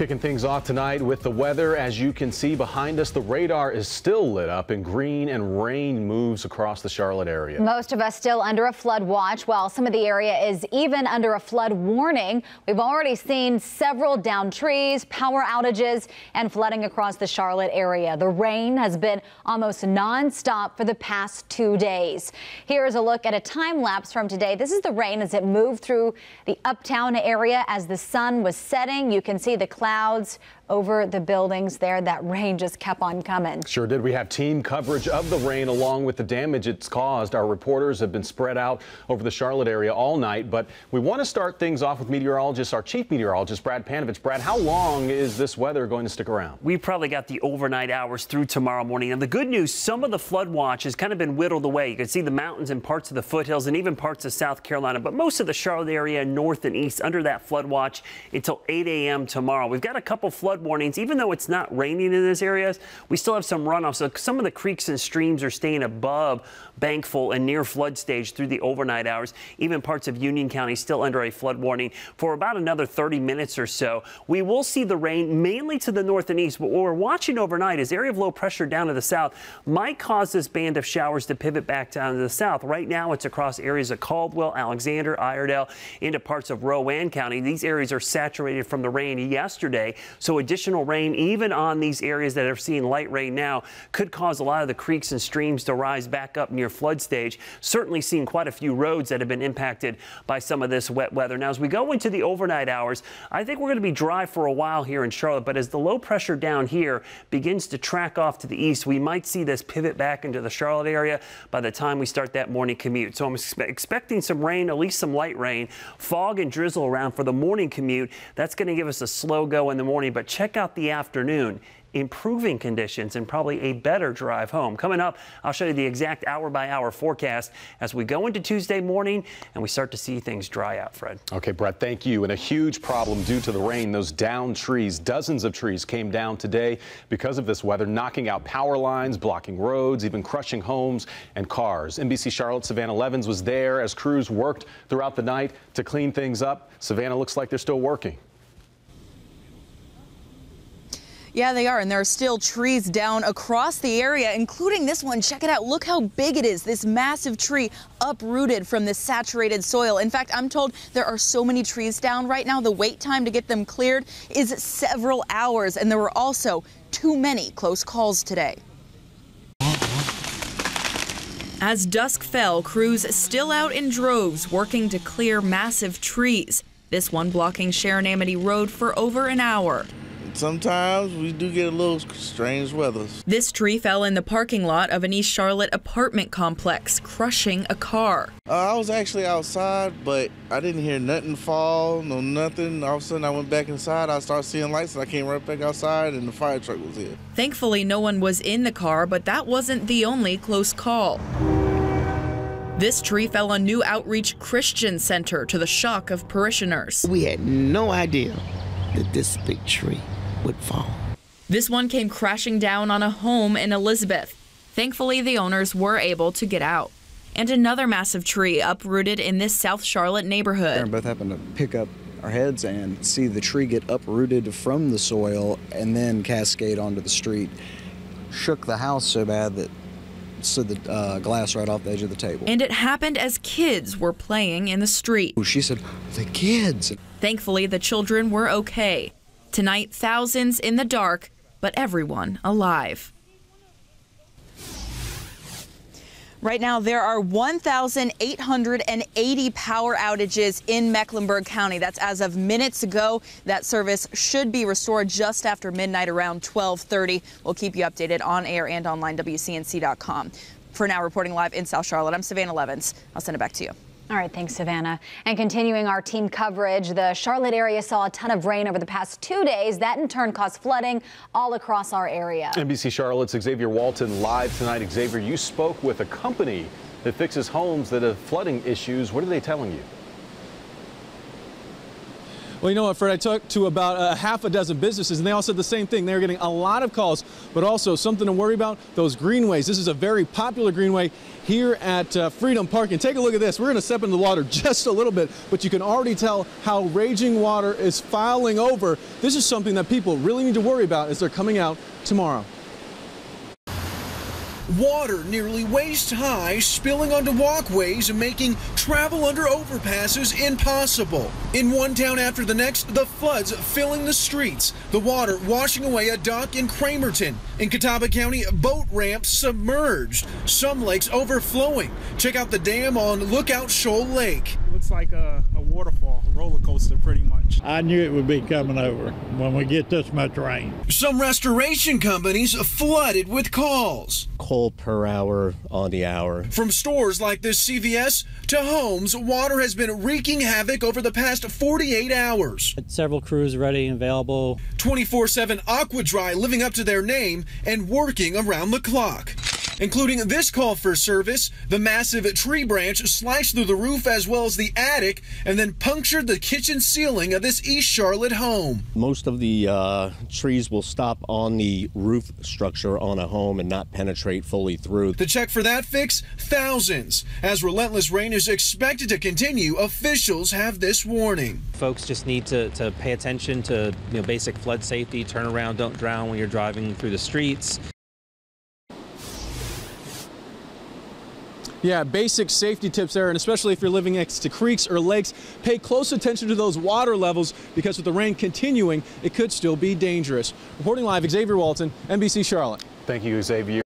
Kicking things off tonight with the weather. As you can see behind us, the radar is still lit up in green and rain moves across the Charlotte area. Most of us still under a flood watch, while some of the area is even under a flood warning. We've already seen several downed trees, power outages, and flooding across the Charlotte area. The rain has been almost non-stop for the past 2 days. Here's a look at a time lapse from today. This is the rain as it moved through the uptown area as the sun was setting. You can see the clouds over the buildings there. That rain just kept on coming. Sure did. We have team coverage of the rain along with the damage it's caused. Our reporters have been spread out over the Charlotte area all night, but we want to start things off with our chief meteorologist, Brad Panovich. Brad, how long is this weather going to stick around? We probably got the overnight hours through tomorrow morning. And the good news, some of the flood watch has kind of been whittled away. You can see the mountains and parts of the foothills and even parts of South Carolina, but most of the Charlotte area, north and east, under that flood watch until 8 a.m. tomorrow. We've got a couple flood warnings. Even though it's not raining in these areas, we still have some runoff. So some of the creeks and streams are staying above bankful and near flood stage through the overnight hours. Even parts of Union County still under a flood warning for about another 30 minutes or so. We will see the rain mainly to the north and east, but what we're watching overnight is area of low pressure down to the south might cause this band of showers to pivot back down to the south. Right now it's across areas of Caldwell, Alexander, Iredell, into parts of Rowan County. These areas are saturated from the rain yesterday, so additional rain even on these areas that are seeing light rain now could cause a lot of the creeks and streams to rise back up near flood stage. Certainly seeing quite a few roads that have been impacted by some of this wet weather. Now, as we go into the overnight hours, I think we're going to be dry for a while here in Charlotte, but as the low pressure down here begins to track off to the east, we might see this pivot back into the Charlotte area by the time we start that morning commute. So I'm expecting some rain, at least some light rain, fog and drizzle around for the morning commute. That's going to give us a slow go in the morning, but check out the afternoon. Improving conditions and probably a better drive home. Coming up, I'll show you the exact hour-by-hour forecast as we go into Tuesday morning and we start to see things dry out, Fred. Okay, Brett, thank you. And a huge problem due to the rain, those downed trees. Dozens of trees came down today because of this weather, knocking out power lines, blocking roads, even crushing homes and cars. NBC Charlotte Savannah Levins was there as crews worked throughout the night to clean things up. Savannah, looks like they're still working. Yeah, they are, and there are still trees down across the area, including this one. Check it out. Look how big it is. This massive tree uprooted from the saturated soil. In fact, I'm told there are so many trees down right now. The wait time to get them cleared is several hours, and there were also too many close calls today. As dusk fell, crews still out in droves working to clear massive trees. This one blocking Sharon Amity Road for over an hour. Sometimes we do get a little strange weather. This tree fell in the parking lot of an East Charlotte apartment complex, crushing a car. I was actually outside, but I didn't hear nothing fall, no nothing. All of a sudden I went back inside, I started seeing lights, and I came right back outside, and the fire truck was here. Thankfully, no one was in the car, but that wasn't the only close call. This tree fell on New Outreach Christian Center to the shock of parishioners. We had no idea that this big tree would fall. This one came crashing down on a home in Elizabeth. Thankfully, the owners were able to get out. And another massive tree uprooted in this South Charlotte neighborhood. We both happened to pick up our heads and see the tree get uprooted from the soil and then cascade onto the street. Shook the house so bad that slid the glass right off the edge of the table. And it happened as kids were playing in the street. She said, "The kids." Thankfully, the children were okay. Tonight, thousands in the dark, but everyone alive. Right now, there are 1,880 power outages in Mecklenburg County. That's as of minutes ago. That service should be restored just after midnight, around 12:30. We'll keep you updated on air and online, WCNC.com. For now, reporting live in South Charlotte, I'm Savannah Levins. I'll send it back to you. All right, thanks, Savannah. And continuing our team coverage, the Charlotte area saw a ton of rain over the past 2 days. That in turn caused flooding all across our area. NBC Charlotte's Xavier Walton live tonight. Xavier, you spoke with a company that fixes homes that have flooding issues. What are they telling you? Well, you know what, Fred, I talked to about half a dozen businesses, and they all said the same thing. They're getting a lot of calls, but also something to worry about, those greenways. This is a very popular greenway here at Freedom Park. And take a look at this. We're going to step into the water just a little bit, but you can already tell how raging water is filing over. This is something that people really need to worry about as they're coming out tomorrow. Water nearly waist high spilling onto walkways and making travel under overpasses impossible. In one town after the next, the floods filling the streets. The water washing away a dock in Cramerton. In Catawba County, boat ramps submerged. Some lakes overflowing. Check out the dam on Lookout Shoal Lake. Looks like a waterfall, a roller coaster pretty much. I knew it would be coming over when we get this much rain. Some restoration companies flooded with calls. Coal per hour on the hour. From stores like this CVS to homes, water has been wreaking havoc over the past 48 hours. Several crews ready and available. 24/7 Aqua-Dry living up to their name and working around the clock. Including this call for service, the massive tree branch sliced through the roof as well as the attic and then punctured the kitchen ceiling of this East Charlotte home. Most of the trees will stop on the roof structure on a home and not penetrate fully through. The check for that fix, thousands. As relentless rain is expected to continue, officials have this warning. Folks just need to pay attention to basic flood safety, turn around, don't drown when you're driving through the streets. Yeah, basic safety tips there, and especially if you're living next to creeks or lakes, pay close attention to those water levels because with the rain continuing, it could still be dangerous. Reporting live, Xavier Walton, NBC Charlotte. Thank you, Xavier.